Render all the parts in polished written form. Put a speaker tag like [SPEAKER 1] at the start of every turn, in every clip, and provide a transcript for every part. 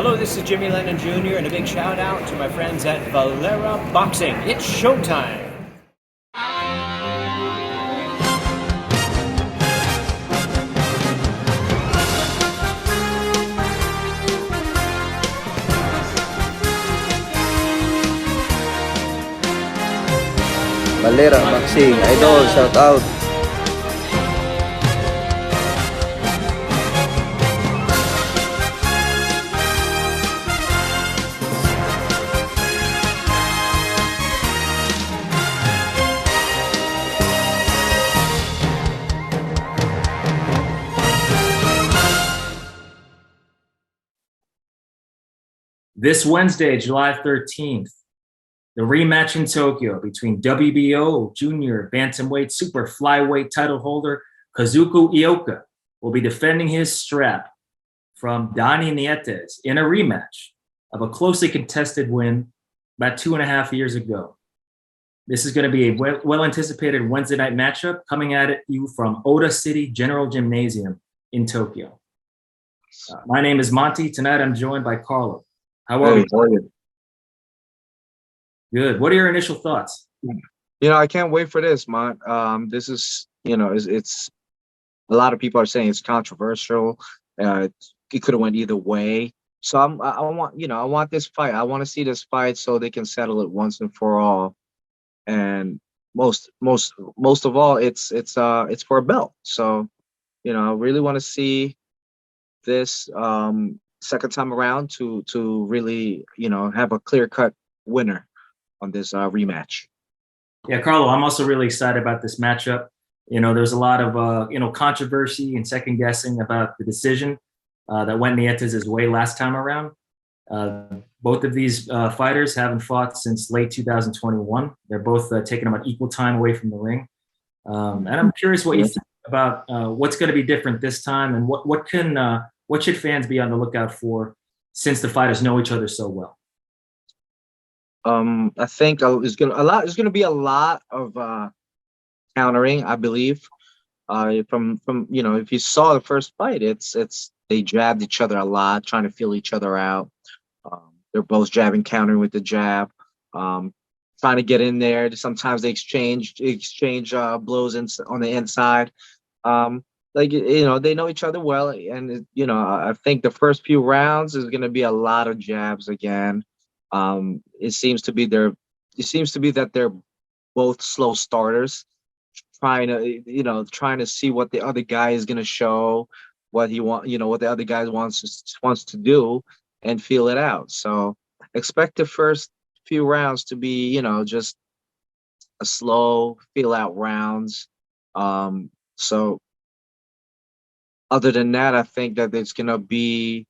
[SPEAKER 1] Hello, this is Jimmy Lennon Jr. and a big shout out to my friends at Valera Boxing. It's showtime.
[SPEAKER 2] Valera Boxing, idol, shout out.
[SPEAKER 3] This Wednesday, July 13th, the rematch in Tokyo between WBO Jr. Bantamweight Super Flyweight title holder Kazuto Ioka will be defending his strap from Donnie Nietes in a rematch of a closely contested win about 2.5 years ago. This is going to be a well-anticipated Wednesday night matchup coming at you from Ota-City General Gymnasium in Tokyo. My name is Monty. Tonight I'm joined by Carlo. How are you? Good. What are your initial thoughts?
[SPEAKER 2] I can't wait for this, Mont. This is, it's a lot of people are saying it's controversial. It could have went either way. So I want this fight. I want to see this fight so they can settle it once and for all. And most of all, it's for a belt. So, I really want to see this second time around to really, have a clear-cut winner on this rematch.
[SPEAKER 3] Yeah, Carlo, I'm also really excited about this matchup. There's a lot of, controversy and second guessing about the decision that went Nietes' way last time around. Both of these fighters haven't fought since late 2021. They're both taking about equal time away from the ring. And I'm curious what you think about what's going to be different this time, and what should fans be on the lookout for since the fighters know each other so well?
[SPEAKER 2] I think there's gonna be a lot of countering, I believe. From if you saw the first fight, it's they jabbed each other a lot, trying to feel each other out. They're both jabbing, countering with the jab, trying to get in there. Sometimes they exchange blows on the inside. They know each other well, and I think the first few rounds is going to be a lot of jabs again. It seems to be that they're both slow starters, trying to see what the other guy is going to show, what the other guy wants to do, and feel it out. So expect the first few rounds to be just a slow feel out rounds. So other than that, I think that it's going to be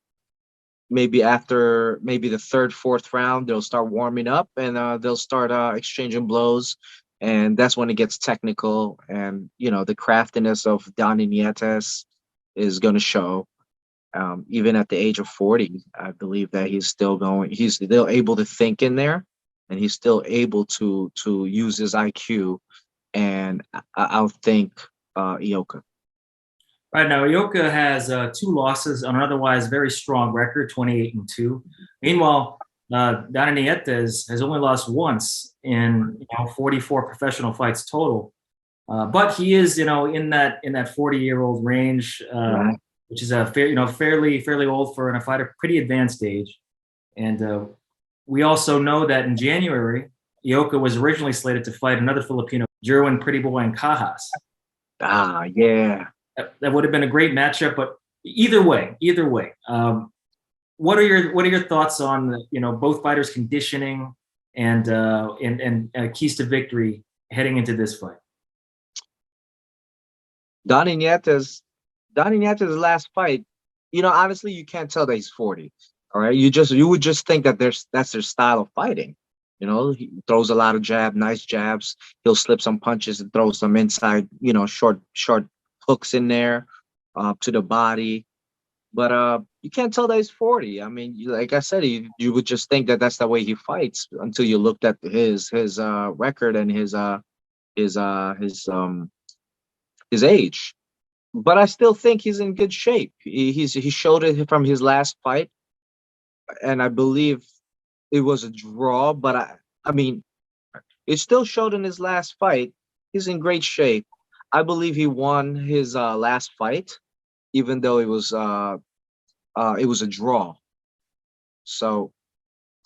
[SPEAKER 2] maybe after the third, fourth round, they'll start warming up and they'll start exchanging blows. And that's when it gets technical. And, the craftiness of Donnie Nietes is going to show. Even at the age of 40, I believe that he's still able to think in there, and he's still able to use his IQ and outthink Ioka.
[SPEAKER 3] Right now, Ioka has 2 losses on an otherwise very strong record, 28-2. Meanwhile, Donnie Nietes has only lost once in 44 professional fights total. But he is, in that 40-year-old range, which is fairly old for a fighter, pretty advanced age. And we also know that in January, Ioka was originally slated to fight another Filipino, Jerwin Pretty Boy and Cajas.
[SPEAKER 2] Yeah.
[SPEAKER 3] That would have been a great matchup, but either way, what are your thoughts on both fighters' conditioning and keys to victory heading into this fight?
[SPEAKER 2] Donnie Nietes' last fight, honestly, you can't tell that he's 40. All right, you would just think that that's their style of fighting. He throws a lot of nice jabs. He'll slip some punches and throw some inside, short hooks in there to the body. But you can't tell that he's 40. I mean, like I said, you would just think that that's the way he fights until you looked at his record and his age. But I still think he's in good shape. He showed it from his last fight. and I believe it was a draw. But I mean, it still showed in his last fight. He's in great shape. I believe he won his last fight, even though it was a draw. So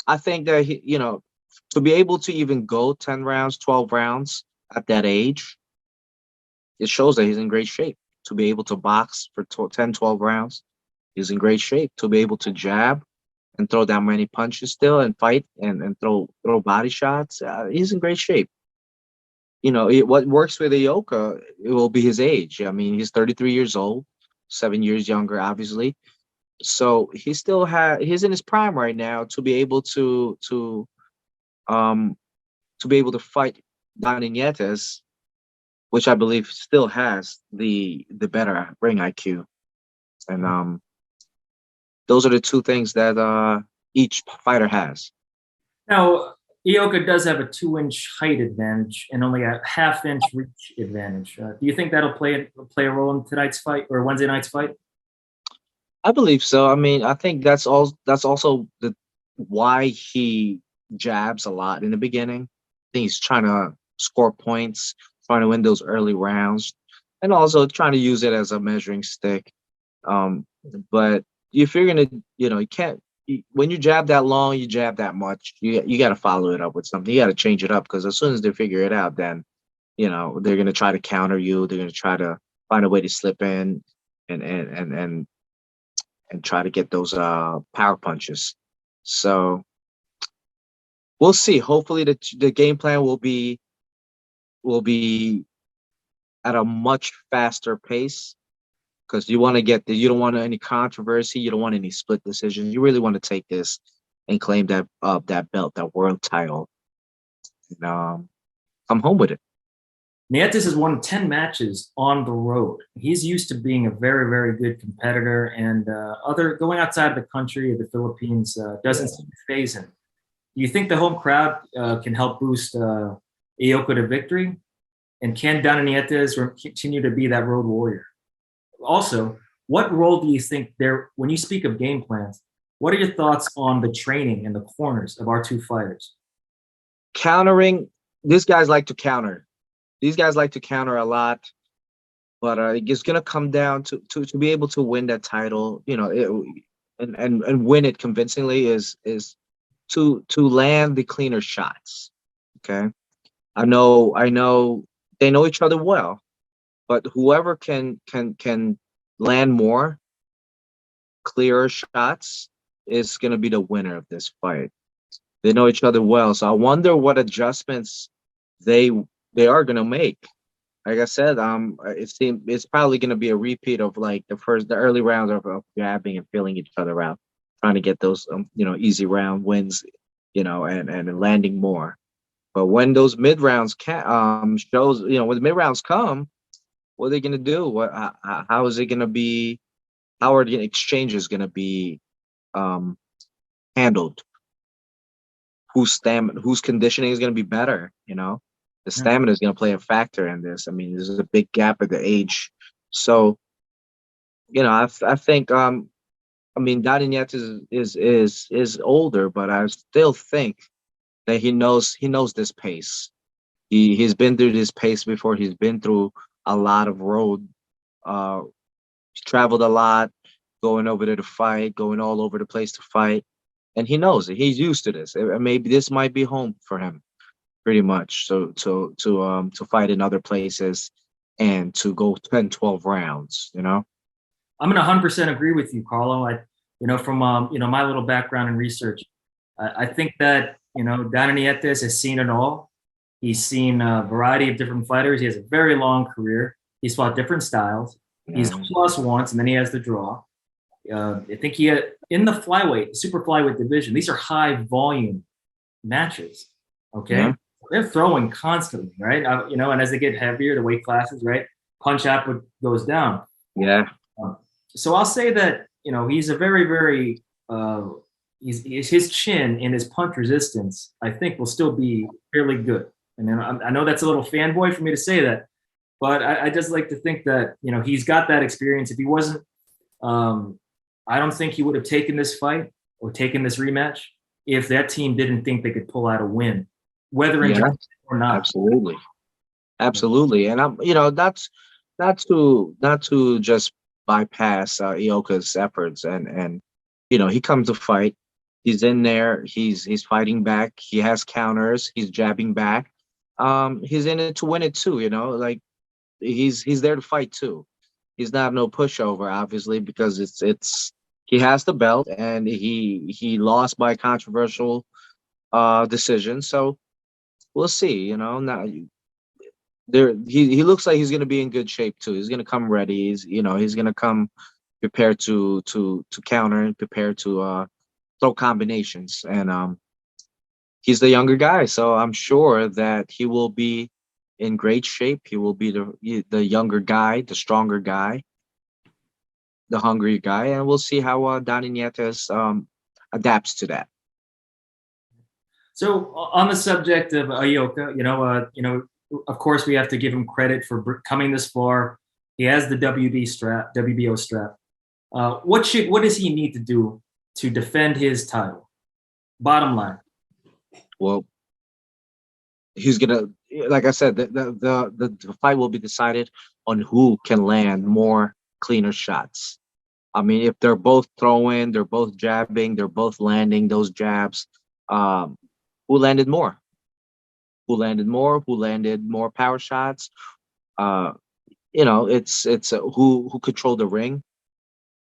[SPEAKER 2] I think that to be able to even go 10 rounds, 12 rounds at that age, it shows that he's in great shape. To be able to box for 10, 12 rounds, he's in great shape. To be able to jab and throw that many punches still and fight and throw body shots, he's in great shape. What works with Ioka, it will be his age. I mean, he's 33 years old, 7 years younger, obviously. So he's in his prime right now to be able um to be able to fight Donnie Nietes, which I believe still has the better ring IQ. And those are the two things that each fighter has.
[SPEAKER 3] Now, Ioka does have a 2-inch height advantage and only a half-inch reach advantage. Do you think that'll play a role in tonight's fight or Wednesday night's fight?
[SPEAKER 2] I believe so. I mean, I think that's also why he jabs a lot in the beginning. I think he's trying to score points, trying to win those early rounds, and also trying to use it as a measuring stick. But if you're gonna, you can't when you jab that long, you jab that much. You got to follow it up with something. You got to change it up because as soon as they figure it out, then they're gonna try to counter you. They're gonna try to find a way to slip in and try to get those power punches. So we'll see. Hopefully the game plan will be at a much faster pace because you don't want any controversy. You don't want any split decisions. You really want to take this and claim that belt, that world title, and come home with it.
[SPEAKER 3] Nietes has won 10 matches on the road. He's used to being a very, very good competitor, and going outside of the country or the Philippines doesn't seem to faze him. Do you think the home crowd can help boost Ioka to victory? And can Donnie Nietes continue to be that road warrior? Also, what role do you think when you speak of game plans, what are your thoughts on the training and the corners of our two fighters?
[SPEAKER 2] Countering, these guys like to counter. These guys like to counter a lot, but it's gonna come down to be able to win that title, and win it convincingly is to land the cleaner shots. Okay, I know they know each other well, but whoever can land more clearer shots is gonna be the winner of this fight. They know each other well, so I wonder what adjustments they are gonna make. Like I said, it's probably gonna be a repeat of like the early rounds of grabbing and feeling each other out, trying to get those easy round wins, and landing more. But when those mid rounds when the mid rounds come, what are they gonna do? How is it gonna be? How are the exchanges gonna be handled? Whose conditioning is gonna be better? The stamina is going to play a factor in this. I mean, there's a big gap at the age. So, I think, Donnie Nietes is older, but I still think that he knows this pace. He's been through this pace before. He's been through a lot of road. He's traveled a lot, going over there to fight, going all over the place to fight, and he knows it. He's used to this. Maybe this might be home for him. Pretty much. So to fight in other places and to go 10, 12 rounds, I'm
[SPEAKER 3] going to 100% agree with you, Carlo. From my little background in research, I think that, Donnie Nietes has seen it all. He's seen a variety of different fighters. He has a very long career. He's fought different styles. He's lost once, and then he has the draw. I think in the flyweight, super flyweight division, these are high volume matches. Okay. Yeah. They're throwing constantly, right? And as they get heavier, the weight classes, right? Punch output goes down.
[SPEAKER 2] Yeah.
[SPEAKER 3] So I'll say that, he's a very, very, his chin and his punch resistance, I think, will still be fairly good. And then I know that's a little fanboy for me to say that, but I just like to think that, he's got that experience. If he wasn't, I don't think he would have taken this fight. or taking this rematch if that team didn't think they could pull out a win, whether in
[SPEAKER 2] Yeah,
[SPEAKER 3] Japan or not.
[SPEAKER 2] absolutely. Absolutely. And I'm, you know, that's not to just bypass Ioka's efforts, and you know, he comes to fight. He's in there, he's fighting back, he has counters, he's jabbing back. He's in it to win it too, you know, like he's there to fight too. He's not no pushover, obviously, because it's he has the belt, and he lost by controversial decision. So we'll see, you know. Now there he looks like he's going to be in good shape too. He's going to come ready. He's going to come prepared to counter and prepared to throw combinations. And he's the younger guy, so I'm sure that he will be in great shape. He will be the younger guy, the stronger guy, the hungry guy, and we'll see how Donnie Nietes adapts to that.
[SPEAKER 3] So on the subject of Ioka, of course we have to give him credit for coming this far. He has the WBO strap. What does he need to do to defend his title? Bottom line.
[SPEAKER 2] Well, he's gonna, like I said, the fight will be decided on who can land more cleaner shots. I mean, if they're both throwing, they're both jabbing, they're both landing those jabs, who landed more? Who landed more? Who landed more power shots? It's who controlled the ring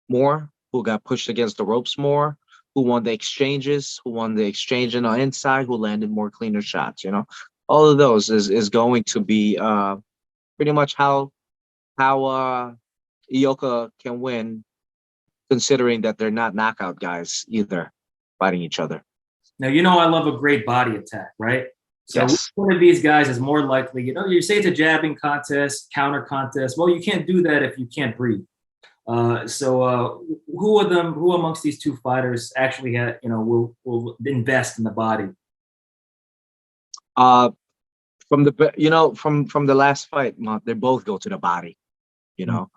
[SPEAKER 2] more, who got pushed against the ropes more, who won the exchanges, who won the exchange on the inside, who landed more cleaner shots. You know, all of those is going to be pretty much how Ioka can win, considering that they're not knockout guys either, fighting each other.
[SPEAKER 3] Now, I love a great body attack, right? So
[SPEAKER 2] Yes.
[SPEAKER 3] which one of these guys is more likely, you say it's a jabbing contest, counter contest. Well, you can't do that if you can't breathe. So who amongst these two fighters actually will invest in the body?
[SPEAKER 2] From the last fight, they both go to the body. You know,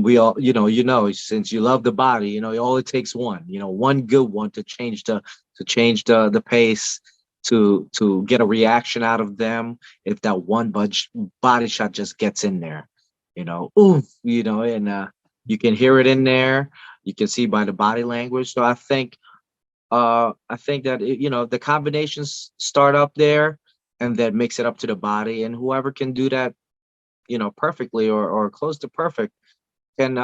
[SPEAKER 2] we all, since you love the body, all it takes one good one to change the pace, to get a reaction out of them. If that one body shot just gets in there, oof, and you can hear it in there. You can see by the body language. So I think that the combinations start up there, and then mix it up to the body, and whoever can do that, perfectly or close to perfect, can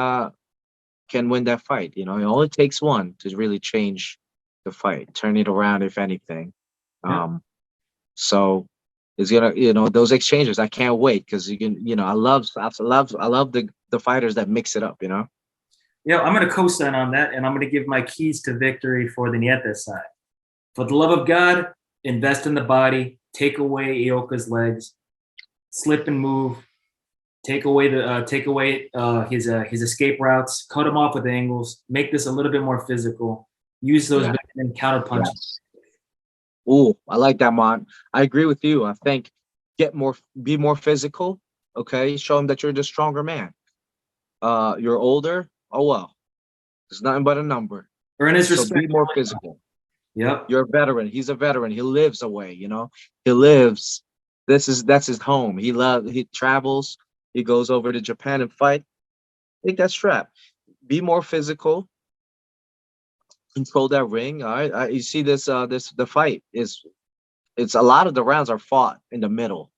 [SPEAKER 2] win that fight. It only takes one to really change the fight, turn it around, if anything.
[SPEAKER 3] Yeah.
[SPEAKER 2] So it's gonna, those exchanges. I can't wait, because I love the fighters that mix it up.
[SPEAKER 3] Yeah, I'm going to co-sign on that, and I'm going to give my keys to victory for the Nietes side. For the love of God, invest in the body, take away Ioka's legs, slip and move, take away his escape routes, cut him off with angles, make this a little bit more physical, use those counter punches.
[SPEAKER 2] Yes. Ooh, I like that, Mon. I agree with you. I think be more physical. Okay, show him that you're the stronger man. You're older. Oh well, it's nothing but a number.
[SPEAKER 3] Earn his
[SPEAKER 2] So
[SPEAKER 3] respect.
[SPEAKER 2] be more physical.
[SPEAKER 3] Yep.
[SPEAKER 2] You're a veteran. He's a veteran. He lives away. He lives. That's his home. He travels. He goes over to Japan and fight. Take that strap. Be more physical. Control that ring. All right. You see the fight it's a lot of the rounds are fought in the middle.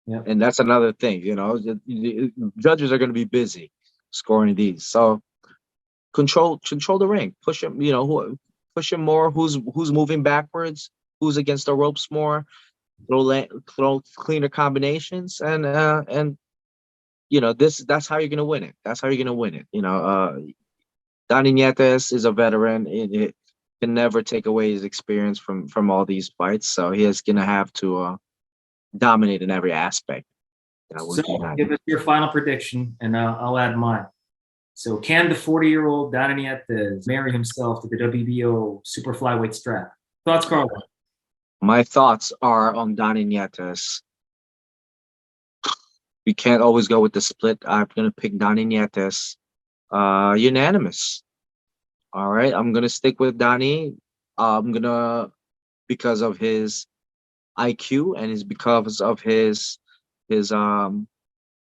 [SPEAKER 3] Yeah.
[SPEAKER 2] And that's another thing. The judges are going to be busy scoring these. So control the ring. Push him. Push him more. Who's moving backwards? Who's against the ropes more? Throw cleaner combinations, and that's how you're gonna win it. That's how you're gonna win it. Donnie Nietes is a veteran. It can never take away his experience from all these fights. So he is gonna have to dominate in every aspect.
[SPEAKER 3] So give us your final prediction, and I'll add mine. So can the 40-year-old Donnie Nietes marry himself to the WBO super flyweight strap? Thoughts, Carl?
[SPEAKER 2] My thoughts are on Donnie Nietes. We can't always go with the split. I'm gonna pick Donnie Nietes, unanimous. All right, I'm gonna stick with Donnie. I'm gonna because of his IQ and is because of his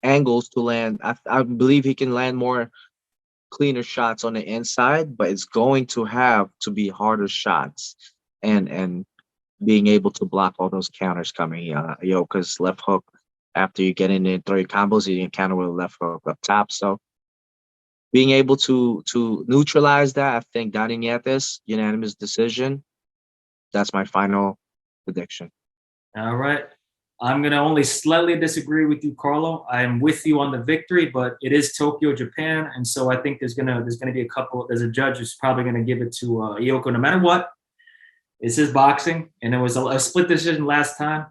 [SPEAKER 2] angles to land. I believe he can land more cleaner shots on the inside, but it's going to have to be harder shots and being able to block all those counters coming. Ioka's left hook after you get in there and throw your combos, you can counter with a left hook up top. So being able to neutralize that, I think Donnie Nietes, unanimous decision. That's my final prediction.
[SPEAKER 3] All right. I'm going to only slightly disagree with you, Carlo. I am with you on the victory, but it is Tokyo, Japan, and so I think there's gonna be a couple. There's a judge who's probably going to give it to Ioka, no matter what. This is boxing, and it was a split decision last time,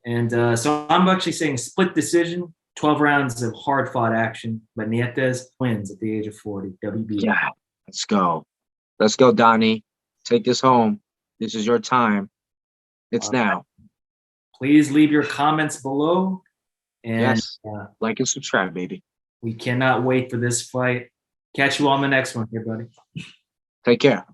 [SPEAKER 3] and so I'm actually saying split decision, 12 rounds of hard-fought action, but Nietes wins at the age of 40. WBO.
[SPEAKER 2] Yeah, let's go, Donnie. Take this home. This is your time. It's now.
[SPEAKER 3] Please leave your comments below. And
[SPEAKER 2] yes, like and subscribe, baby.
[SPEAKER 3] We cannot wait for this fight. Catch you on the next one, everybody.
[SPEAKER 2] Take care.